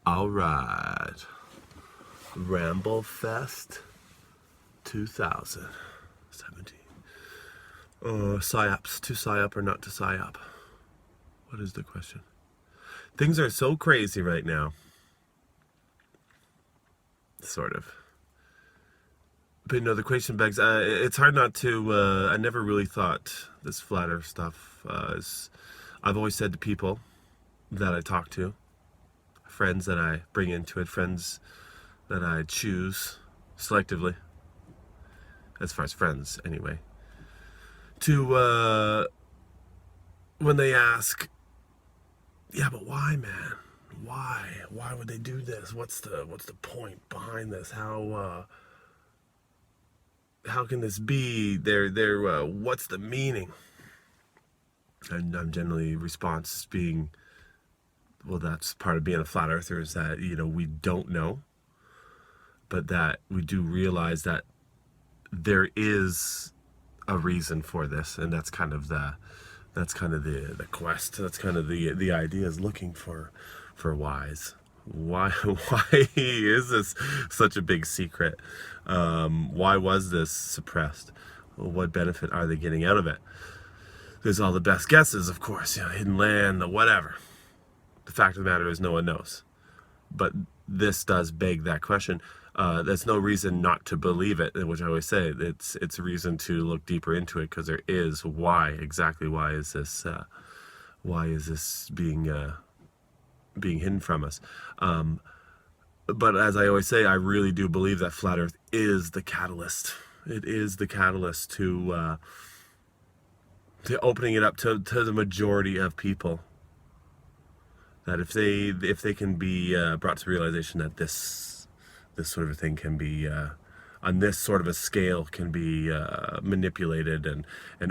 All right. Ramble Fest 2017. Syops, to psyop or not to psyop? What is the question? Things are so crazy right now. Sort of. But the question begs, it's hard not to, I never really thought this flat earth stuff I've always said to people that I talk to, friends that I bring into it, friends that I choose selectively, as far as friends anyway, to, when they ask, yeah, but why, man? Why would they do this? What's the point behind this? How can this be? What's the meaning? And I'm generally response being, well, that's part of being a flat earther, is that, we don't know, but that we do realize that there is a reason for this, and that's kind of the quest. That's kind of the idea, is looking for whys. Why is this such a big secret? Why was this suppressed? What benefit are they getting out of it? There's all the best guesses, of course, hidden land, the whatever. The fact of the matter is no one knows. But this does beg that question. There's no reason not to believe it, which I always say, it's a reason to look deeper into it, because there is exactly why is this being hidden from us. But as I always say, I really do believe that flat earth is the catalyst. It is the catalyst to opening it up to the majority of people. That if they can be brought to the realization that this sort of a thing can be, on this sort of a scale, can be manipulated and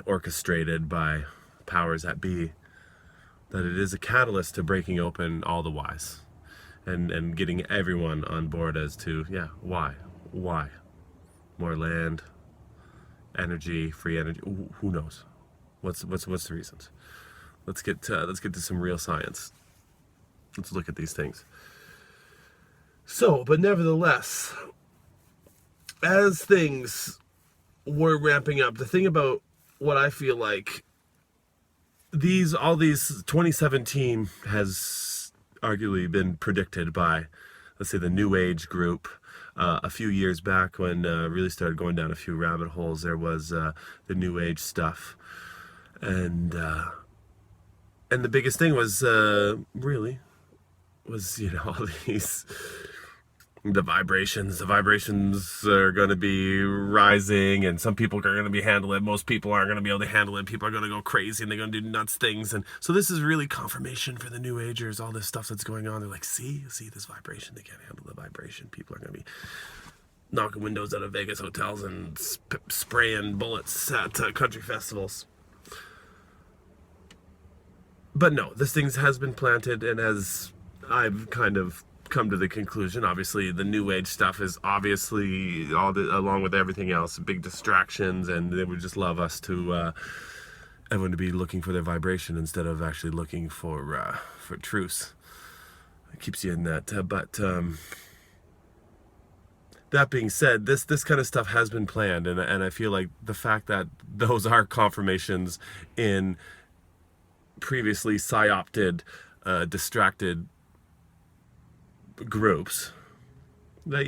orchestrated by powers that be, that it is a catalyst to breaking open all the whys, and getting everyone on board as to, why more land, energy, free energy. Who knows? What's the reasons? Let's get to some real science. Let's look at these things. So, but nevertheless, as things were ramping up, the thing about what I feel like all these 2017 has arguably been predicted by, let's say, the New Age group. A few years back, when really started going down a few rabbit holes, there was the New Age stuff, and the biggest thing was all these, the vibrations are going to be rising, and some people are going to be handling it, most people aren't going to be able to handle it, people are going to go crazy and they're going to do nuts things. And so this is really confirmation for the New Agers, all this stuff that's going on. They're like, see this vibration, they can't handle the vibration, people are going to be knocking windows out of Vegas hotels and spraying bullets at country festivals. But no, this thing has been planted, and as I've kind of come to the conclusion, obviously the New Age stuff is obviously along with everything else, big distractions, and they would just love us to everyone to be looking for their vibration instead of actually looking for truth. It keeps you in that. But that being said, this kind of stuff has been planned, and I feel like the fact that those are confirmations in previously psyopted, distracted groups, that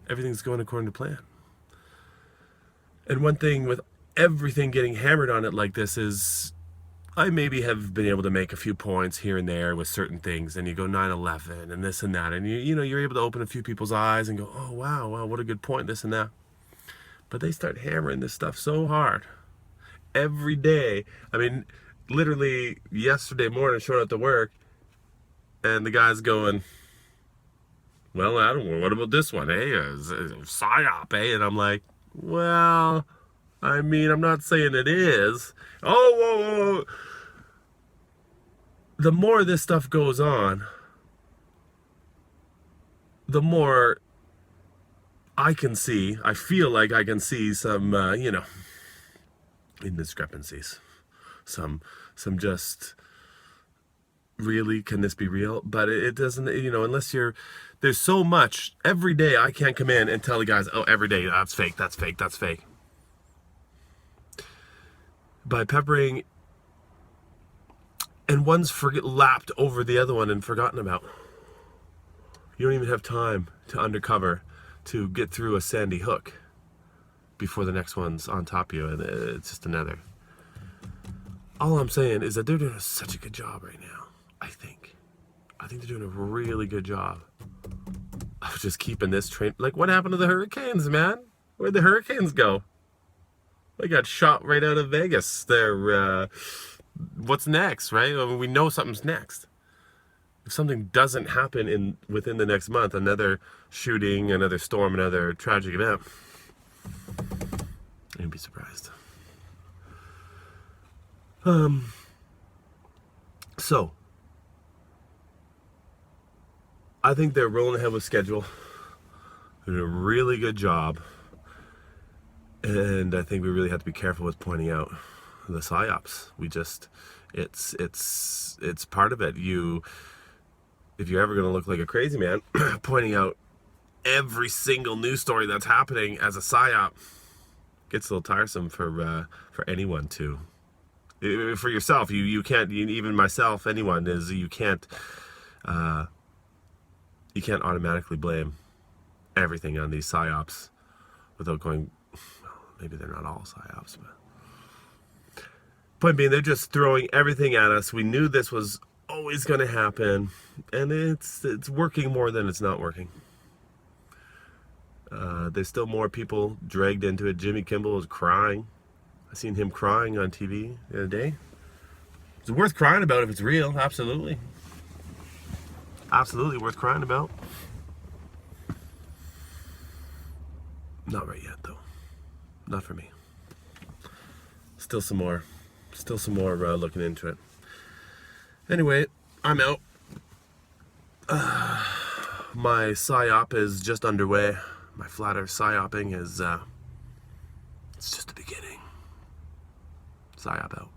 everything's going according to plan. And one thing with everything getting hammered on it like this is, I maybe have been able to make a few points here and there with certain things, and you go 9/11 and this and that, and you're able to open a few people's eyes and go, oh wow, what a good point, this and that. But they start hammering this stuff so hard every day. I mean, literally yesterday morning, showing up to work, and the guy's going, well, I don't know, what about this one? Hey, psyop, eh? And I'm like, well, I mean, I'm not saying it is. Oh, whoa, whoa. The more this stuff goes on, the more I feel like I can see some, indiscrepancies. Some just really, can this be real? But it doesn't, unless there's so much. Every day I can't come in and tell the guys, oh, every day, that's fake, that's fake, that's fake. By peppering, and one's lapped over the other one and forgotten about. You don't even have time to undercover to get through a Sandy Hook before the next one's on top of you, and it's just another. All I'm saying is that they're doing such a good job right now, I think. I think they're doing a really good job of just keeping this train. Like, what happened to the Hurricanes, man? Where'd the Hurricanes go? They got shot right out of Vegas. What's next, right? I mean, we know something's next. If something doesn't happen within the next month, another shooting, another storm, another tragic event, I'd be surprised. So I think they're rolling ahead with schedule. They're doing a really good job. And I think we really have to be careful with pointing out the Syops. It's part of it. If you're ever going to look like a crazy man, pointing out every single news story that's happening as a Syop gets a little tiresome for anyone to. For yourself, you can't, even myself, anyone, you can't automatically blame everything on these Syops without going, well, maybe they're not all Syops, but point being, they're just throwing everything at us. We knew this was always going to happen, and it's working more than it's not working. There's still more people dragged into it. Jimmy Kimmel was crying. I seen him crying on TV the other day. It's worth crying about if it's real. Absolutely. Absolutely worth crying about. Not right yet, though. Not for me. Still some more looking into it. Anyway, I'm out. My Syop is just underway. My flat earth Syoping is, it's just the beginning. Syop out.